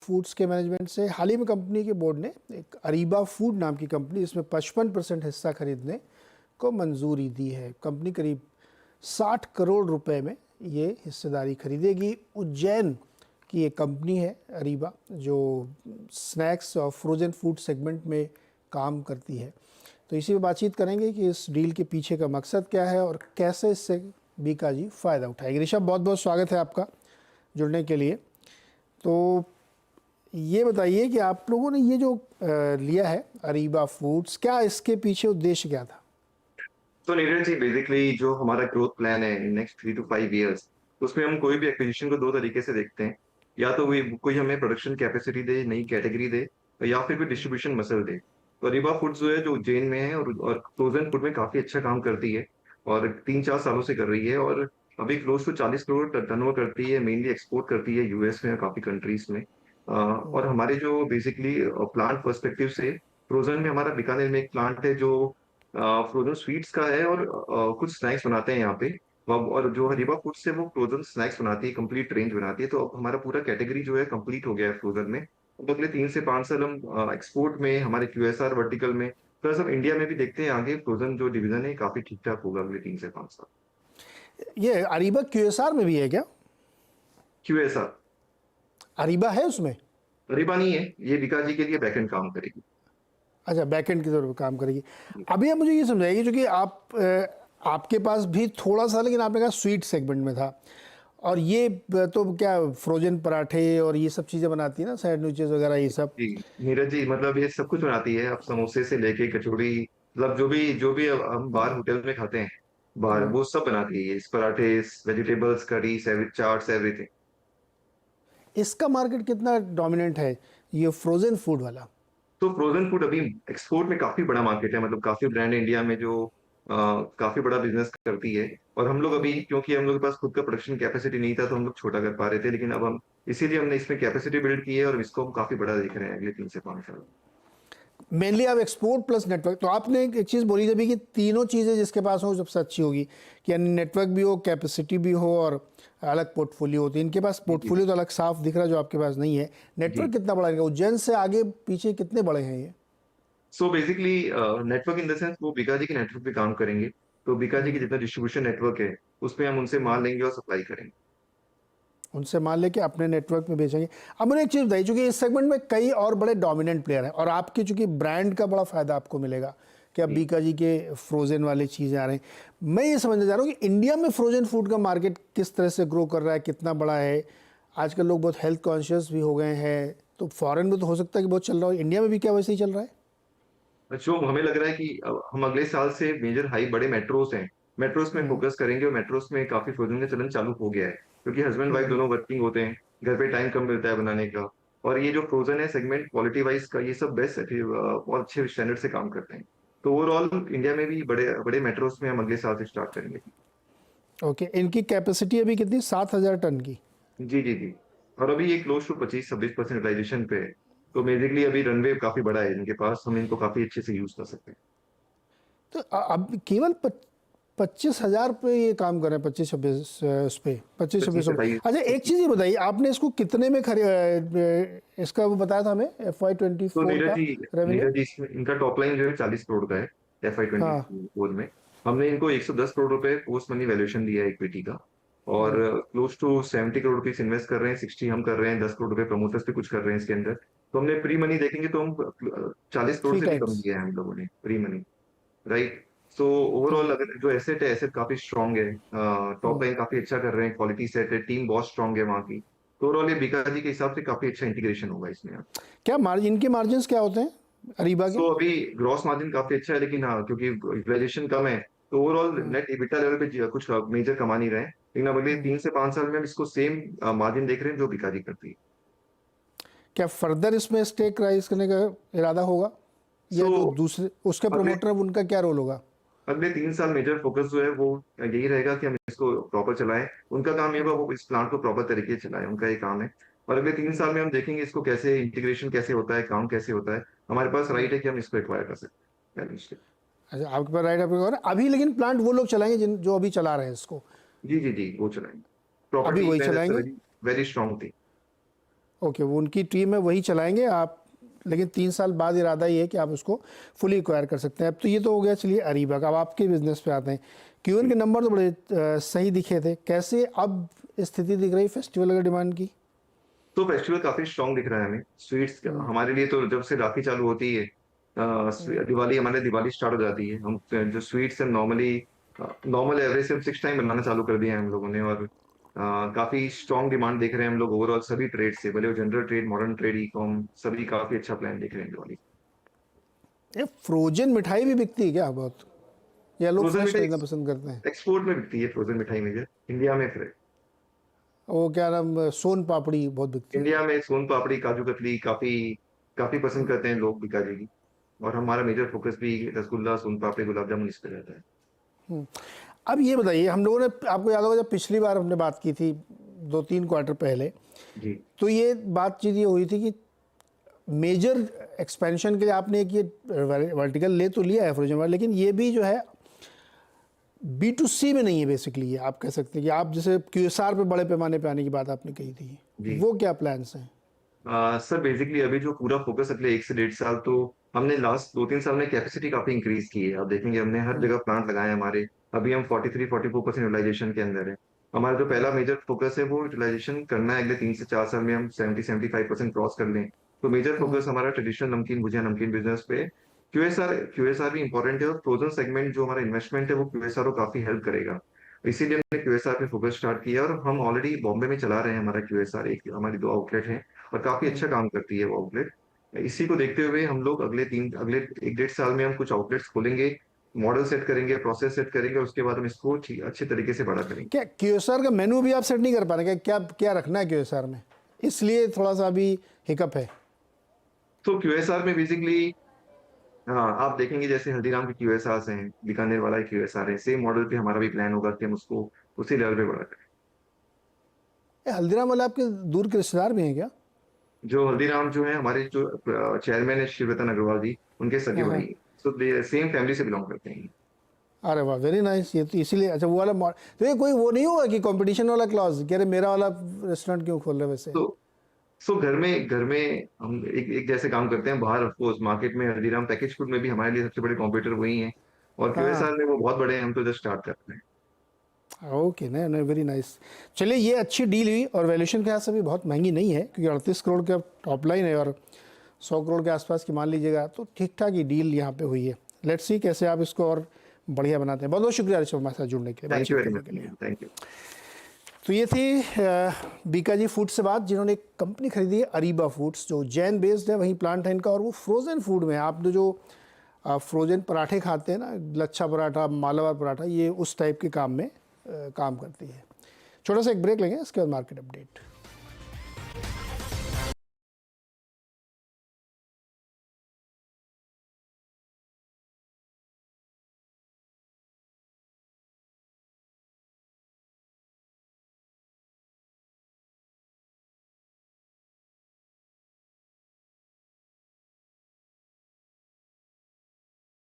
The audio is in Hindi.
फूड्स के मैनेजमेंट से हाल ही में कंपनी के बोर्ड ने एक अरीबा फूड नाम की कंपनी, इसमें 55% हिस्सा खरीदने को मंजूरी दी है। कंपनी करीब 60 करोड़ रुपए में ये हिस्सेदारी खरीदेगी। उज्जैन की एक कंपनी है अरीबा, जो स्नैक्स और फ्रोज़न फूड सेगमेंट में काम करती है। तो इसी में बातचीत करेंगे कि इस डील के पीछे का मकसद क्या है और कैसे इससे बीकाजी फ़ायदा उठाएगी। ऋषभ, बहुत बहुत स्वागत है आपका जुड़ने के लिए। तो ये बताइए कि आप लोगों ने ये जो लिया है अरीबा फूड्स, क्या इसके पीछे उद्देश्य क्या था? तो नीरज जी, बेसिकली जो हमारा ग्रोथ प्लान है इन नेक्स्ट 3 to 5 years, उसमें हम कोई भी एक्विजिशन को दो तरीके से देखते हैं। या तो कोई हमें प्रोडक्शन कैपेसिटी दे, नई कैटेगरी दे, या फिर कोई डिस्ट्रीब्यूशन मसल दे। तो अरीबा फूड्स जो है, जो उज्जैन में है और फ्रोजन फूड में काफी अच्छा काम करती है और 3-4 सालों से कर रही है। और अभी क्लोज टू 40 करोड़ टर्नओवर करती है, मेनली एक्सपोर्ट करती है यूएस में और काफी कंट्रीज में। और हमारे जो बेसिकली प्लांट पर्सपेक्टिव से, फ्रोजन में हमारा बीकानेर में एक प्लांट है जो फ्रोजन स्वीट्स का है, और कुछ स्नैक्स बनाते हैं यहाँ पे। और जो हरीबा फूड्स है वो फ्रोजन स्नैक्स बनाती है, कंप्लीट रेंज बनाती है। तो अब हमारा पूरा कैटेगरी जो है कंप्लीट हो गया है फ्रोजन में। अब अगले 3 से 5 साल हम एक्सपोर्ट में, हमारे क्यूएसआर वर्टिकल में, प्लस अब इंडिया में भी देखते हैं आगे फ्रोजन जो डिवीजन है काफी ठीक ठाक होगा अगले 3 से 5 साल। ये अरीबा क्यूएसआर में भी है क्या? क्यूएसआर अरीबा है उसमें? हरीबा नहीं है, ये विकास जी के लिए बैकएंड काम करेगी। अच्छा, बैकएंड की तरफ काम करेगी। अभी आप मुझे ये समझाइए, क्योंकि आपके पास भी थोड़ा सा, लेकिन आपने कहा स्वीट सेगमेंट में था, और ये तो क्या फ्रोजन पराठे और ये सब चीज़ें बनाती है ना, सैंडविचेस वगैरह ये सब। जी नीरज जी, मतलब ये सब कुछ बनाती है। आप समोसे से लेके कचौड़ी, मतलब जो भी अब हम बाहर होटल में खाते हैं बाहर, हाँ। वो सब बनाती है। इस पराठे, वेजिटेबल्स, करी, सैंडविच, चाट्स, एवरीथिंग। इसका मार्केट कितना डोमिनेंट है, ये फ्रोजन फूड वाला? तो फ्रोजन फूड अभी एक्सपोर्ट में काफी बड़ा मार्केट है, मतलब काफी ब्रांड इंडिया में जो काफी बड़ा बिजनेस करती है। और हम लोग अभी, क्योंकि हम लोग के पास खुद का प्रोडक्शन कैपेसिटी नहीं था, तो हम लोग छोटा कर पा रहे थे, लेकिन अब हम इसीलिए हमने इसमें कैपेसिटी बिल्ड की है और इसको हम काफी बड़ा देख रहे हैं अगले 3 से 5 साल। मेनली आप एक्सपोर्ट प्लस नेटवर्क, तो आपने एक चीज़ बोली जब कि तीनों चीज़ें जिसके पास हो सबसे अच्छी होगी, कि यानी नेटवर्क भी हो, कैपेसिटी भी हो और अलग पोर्टफोलियो होती है। इनके पास जी जी पोर्टफोलियो तो अलग साफ दिख रहा है, जो आपके पास नहीं है। जी। नेटवर्क कितना बड़ा है उज्जैन से आगे पीछे, कितने बड़े हैं ये? So basically network in the sense, वो बीका जी के नेटवर्क पे काम करेंगे। तो बीका जी की जितना डिस्ट्रीब्यूशन नेटवर्क है, उसमें हम उनसे माल लेंगे और सप्लाई करेंगे। उनसे माल लेके अपने नेटवर्क में बेचेंगे। अब मुझे एक चीज़ बताइए, चूंकि इस सेगमेंट में कई और बड़े डोमिनेंट प्लेयर हैं और आपके चूंकि ब्रांड का बड़ा फायदा आपको मिलेगा कि अब जी। बीका जी के फ्रोजन वाली चीज़ें आ रही हैं। मैं ये समझना चाह रहा हूँ कि इंडिया में फ्रोजन फूड का मार्केट किस तरह से ग्रो कर रहा है, कितना बड़ा है। आजकल लोग बहुत हेल्थ कॉन्शियस भी हो गए हैं, तो फॉरेन में तो हो सकता है कि बहुत चल रहा हो, इंडिया में भी क्या वैसे ही चल रहा है? जो हमें लग रहा है कि हम अगले साल से मेजर हाई बड़े मेट्रोस हैं, मेट्रोस में हम्म। फोकस करेंगे। और मेट्रोस में काफी फ्रोजन का चलन चालू हो गया है, क्योंकि हस्बैंड वाइफ हम्म। दोनों वर्किंग होते हैं, घर पे टाइम कम मिलता है बनाने का। और ये जो फ्रोजन है सेगमेंट, क्वालिटी वाइज का ये सब बेस्ट है, बहुत अच्छे स्टैंडर्ड से काम करते हैं। तो ओवरऑल इंडिया में भी बड़े बड़े मेट्रोस में हम अगले साल से स्टार्ट करेंगे। ओके, इनकी कैपेसिटी अभी कितनी, 7,000 टन की? जी जी जी। और अभी ये क्लोज टू 25-26% यूटिलाइजेशन पे है। तो बेसिकली अभी रनवे काफी बड़ा है इनके पास, हम इनको काफी अच्छे से यूज कर सकते हैं। तो अब केवल 25,000 पे ये काम कर रहे हैं, 25-26 उस पे, 25-26 पच्चीस से रुपये। ढाई अच्छा, एक चीज़ ये बताइए, आपने इसको कितने में इसका वो बताया था हमें, FY तो 24 का रेवेन्यू? नीरज जी, इनका टॉप लाइन जो है 40 करोड़ का है एफ आई ट्वेंटी हाँ। फोर में। हमने इनको 110 करोड़ रुपए पोस्ट मनी वैल्यूएशन दिया है इक्विटी का। और close to 70 crore rupees invest कर रहे हैं, 60 हम कर रहे हैं, 10 करोड़ रुपए प्रमोटर्स पे कुछ कर रहे हैं इसके अंदर। तो हमने प्री मनी देखेंगे तो हम 40 करोड़ थ्री से भी कम टाइम्स। दिया है हम लोगों ने प्री मनी। राइट। सो तो ओवरऑल अगर जो एसेट है, एसेट काफी स्ट्रांग है, टॉप हम्म, लाइन काफी अच्छा कर रहे हैं, क्वालिटी सेट है, टीम बहुत स्ट्रांग है वहाँ की। तो ओवरऑल ये बीका जी के हिसाब से काफी अच्छा इंटीग्रेशन होगा इसमें। क्या मार्जिन, इनके मार्जिन क्या होते हैं अरीबा के? सो अभी ग्रॉस मार्जिन काफी अच्छा है, लेकिन हाँ, क्योंकि यूटिलाइजेशन कम है, तो ओवरऑल हम्म, नेट इबिटा लेवल पे कुछ मेजर कमा नहीं रहे हैं। लेकिन अब अगले हम्म। 3 से 5 साल में हम इसको सेम मार्जिन देख रहे हैं जो बिकारी करती है। क्या फर्दर इसमें स्टेक राइज करने का इरादा होगा, सो या जो दूसरे उसके अगले प्रोमोटर हैं उनका क्या रोल होगा? अगले 3 साल मेजर फोकस जो है वो यही रहेगा कि हम इसको प्रॉपर चलाएं। उनका काम ये होगा, वो इस प्लांट को प्रॉपर तरीके से चलाएं, उनका ये काम है। और अगले 3 साल में हम देखेंगे इसको कैसे इंटीग्रेशन कैसे होता है, काम कैसे होता है। हमारे पास राइट है कि हम इसको एक्वायर कर सकते हैं। अच्छा, आपके पास राइट, आपके पास अभी, लेकिन प्लांट वो लोग चलाएंगे जिन जो अभी चला रहे हैं इसको? जी जी जी, वो चलाएंगे। अभी प्रॉपर्टी वही इज चलाएंगे? वेरी वेरी स्ट्रांग थी। ओके, वो उनकी टीम है, वही चलाएंगे आप, लेकिन 3 साल बाद इरादा ये है कि आप उसको फुली एक्वायर कर सकते हैं। अब तो ये तो हो गया चलिए अरीबा का। अब आपके बिजनेस पे आते हैं। क्यूएन के नंबर तो बड़े सही दिखे थे, कैसे अब स्थिति दिख रही फेस्टिवल का डिमांड की? तो फेस्टिवल काफी स्ट्रांग दिख रहा है हमें। स्वीट्स हमारे लिए तो जब से राखी चालू होती है, दिवाली, हमारे दिवाली स्टार्ट हो जाती है, हम जो स्वीट्स है नॉर्मली, नॉर्मल एवरेज से 6 टाइम बनाना चालू कर दिया है हम लोगों ने। और काफी स्ट्रांग डिमांड देख रहे हैं हम लोग ओवरऑल सभी ट्रेड से, भले वो general trade, modern trade, e com, सभी काफी अच्छा प्लान देख रहे हैं दिवाली। ये फ्रोजन मिठाई भी बिकती है क्या बहुत, या लोग फ्रोजन फ्रेश मिठाई खरीदना पसंद करते हैं? एक्सपोर्ट में बिकती है, फ्रोजन मिठाई मेजर इंडिया में फिर वो क्या नाम, सोन पापड़ी बहुत बिकती है। इंडिया में सोन पापड़ी, काजू कतली काफी काफी पसंद करते हैं लोग बिकाजी की। और हमारा मेजर फोकस भी रसगुल्ला, सोन पापड़ी, गुलाब जामुन इस पे रहता है। अब ये बताइए, हम लोगों ने, आपको याद होगा जब पिछली बार हमने बात की थी 2-3 क्वार्टर पहले, जी तो ये बातचीत ये हुई थी कि मेजर एक्सपेंशन के लिए आपने एक ये वर्टिकल ले तो लिया है फ्रोजन वाला, लेकिन ये भी जो है B2C में नहीं है बेसिकली। ये आप कह सकते हैं कि आप जैसे QSR पे बड़े पैमाने पे आने की बात आपने कही थी, जी। वो क्या प्लान्स हैं? सर बेसिकली अभी जो पूरा फोकस अगले 1 से 1.5 साल, तो हमने लास्ट 2-3 साल में कैपेसिटी काफी इंक्रीज की है। आप देखेंगे हमने हर जगह प्लांट लगाए हैं हमारे। अभी हम 43-44% यूटिलाइजेशन के अंदर है। हमारा जो पहला मेजर फोकस है वो यूटिलाइजेशन करना है, अगले 3 से 4 साल में हम 70-75% क्रॉस कर लें। तो मेजर फोकस हमारा ट्रेडिशनल नमकीन, भुजिया नमकीन बिजनेस पे। क्यूएसआर भी इंपॉर्टेंट है, और फ्रोजन सेगमेंट जो हमारा इन्वेस्टमेंट है वो क्यूएसआर को काफी हेल्प करेगा। इसीलिए हमने क्यूएसआर पे फोकस स्टार्ट किया, और हम ऑलरेडी बॉम्बे में चला रहे हैं हमारा क्यूएसआर। एक हमारी 2 आउटलेट है और काफी अच्छा काम करती है वो आउटलेट। इसी को देखते हुए हम लोग अगले 1-1.5 साल में हम कुछ आउटलेट्स खोलेंगे, मॉडल सेट करेंगे, प्रोसेस सेट करेंगे, उसके बाद हम इसको अच्छे तरीके से बड़ा करेंगे। क्या QSR का मेनू भी आप सेट नहीं कर पा रहे? क्या क्या रखना है QSR में, इसलिए थोड़ा सा अभी हिकअप है? तो क्यूएसआर में बेसिकली, हाँ, आप देखेंगे जैसे हल्दीराम के क्यूएसआर हैं, बीकानेर वाला क्यूएसआर है, सेम मॉडल पे हमारा भी प्लान होगा कि हम उसको उसी लेवल पे बड़ा करें। हल्दीराम वाले आपके दूर के रिश्तेदार भी हैं क्या? जो हल्दीराम जो है हमारे जो चेयरमैन है शिवरतन अग्रवाल जी, उनके सगे हाँ हाँ। भाई, तो सेम फैमिली से बिलोंग करते हैं। अरे वाह, वेरी नाइस। ये तो इसीलिए, अच्छा वो वाला तो ये कोई वो नहीं होगा कि कंपटीशन वाला क्लॉज, कह रहे मेरा वाला रेस्टोरेंट क्यों खोल रहे हैं वैसे? तो सो घर में हम एक जैसे काम करते हैं। बाहर ऑफ कोर्स मार्केट में हल्दीराम पैकेज फूड में भी हमारे लिए सबसे बड़े कॉम्पिटिटर वही हैं, और हाँ। क्यूएसआर में वो बहुत बड़े हैं, हम तो जस्ट स्टार्ट कर रहे हैं। ओके, नहीं नहीं, वेरी नाइस। चलिए, ये अच्छी डील हुई, और वैल्यूशन के हिसाब से भी बहुत महंगी नहीं है, क्योंकि 38 करोड़ का टॉप लाइन है और 100 करोड़ के आसपास की मान लीजिएगा, तो ठीक ठाक ही डील यहाँ पे हुई है। लेट्स सी कैसे आप इसको और बढ़िया बनाते हैं। बहुत बहुत शुक्रिया ऋषभ हमारे साथ जुड़ने के लिए, थैंक यू बातचीत वेरी करने मच। के लिए। Thank you. तो ये थी बीकाजी फूड से बात, जिन्होंने एक कंपनी खरीदी है अरीबा फूड्स, जो जैन बेस्ड है, वहीं प्लांट है इनका, और वो फ्रोज़न फूड में है। आपने जो फ्रोज़न पराठे खाते हैं ना, लच्छा पराठा, मालाबार पराठा, ये उस टाइप के काम में काम करती है। छोटा सा एक ब्रेक लेंगे, इसके बाद मार्केट अपडेट।